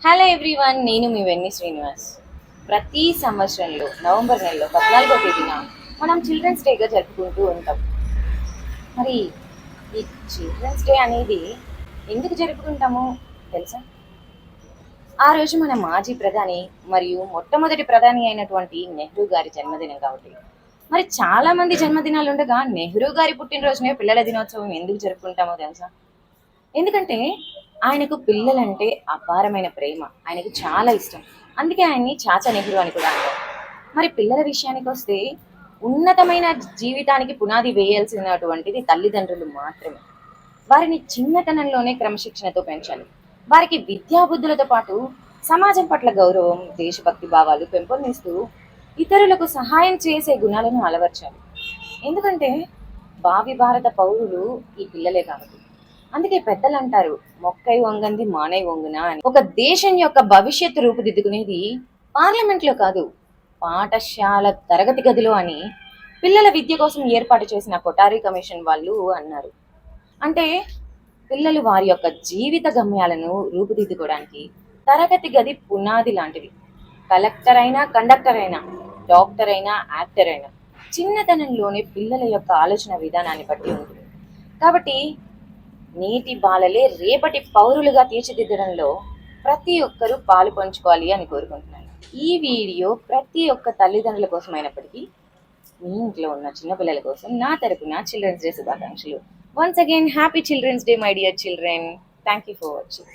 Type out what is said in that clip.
Hello everyone, నేను మీ వెన్ని శ్రీనివాస్. ప్రతి సంవత్సరంలో నవంబర్ నెలలో 14వ తేదీన మనం చిల్డ్రన్స్ డేగా జరుపుకుంటూ ఉంటాం. మరి ఈ చిల్డ్రన్స్ డే అనేది ఎందుకు జరుపుకుంటామో తెలుసా? ఆ రోజు మన మాజీ ప్రధాని మరియు మొట్టమొదటి ప్రధాని అయినటువంటి నెహ్రూ గారి జన్మదినం కాబట్టి. మరి చాలా మంది జన్మదినాలు ఉండగా నెహ్రూ గారి పుట్టినరోజునే పిల్లల దినోత్సవం ఎందుకు జరుపుకుంటామో తెలుసా? ఎందుకంటే ఆయనకు పిల్లలంటే అపారమైన ప్రేమ. ఆయనకు చాలా ఇష్టం. అందుకే ఆయన్ని చాచా నెహ్రూ అని కూడా అంటారు. మరి పిల్లల విషయానికి వస్తే ఉన్నతమైన జీవితానికి పునాది వేయాల్సినటువంటిది తల్లిదండ్రులు మాత్రమే. వారిని చిన్నతనంలోనే క్రమశిక్షణతో పెంచాలి. వారికి విద్యాబుద్ధులతో పాటు సమాజం పట్ల గౌరవం, దేశభక్తి భావాలు పెంపొందిస్తూ ఇతరులకు సహాయం చేసే గుణాలను అలవర్చాలి. ఎందుకంటే భావి భారత పౌరులు ఈ పిల్లలే కాబట్టి. అందుకే పెద్దలు అంటారు, మొక్కై వంగంది మానై వంగున అని. ఒక దేశం యొక్క భవిష్యత్తు రూపుదిద్దుకునేది పార్లమెంట్లో కాదు, పాఠశాల తరగతి గదిలో అని పిల్లల విద్య కోసం ఏర్పాటు చేసిన కొటారి కమిషన్ వాళ్ళు అన్నారు. అంటే పిల్లలు వారి యొక్క జీవిత గమ్యాలను రూపుదిద్దుకోవడానికి తరగతి గది పునాది లాంటిది. కలెక్టర్ అయినా, కండక్టర్ అయినా, డాక్టర్ అయినా, యాక్టర్ అయినా చిన్నతనంలోనే పిల్లల యొక్క ఆలోచన విధానాన్ని బట్టి ఉంటుంది. కాబట్టి నేటి బాలలే రేపటి పౌరులుగా తీర్చిదిద్దడంలో ప్రతి ఒక్కరూ పాలు పంచుకోవాలి అని కోరుకుంటున్నాను. ఈ వీడియో ప్రతి ఒక్క తల్లిదండ్రుల కోసం అయినప్పటికీ మీ ఇంట్లో ఉన్న చిన్నపిల్లల కోసం నా తరపున చిల్డ్రన్స్ డే శుభాకాంక్షలు. Once again happy children's day my dear children. Thank you for watching.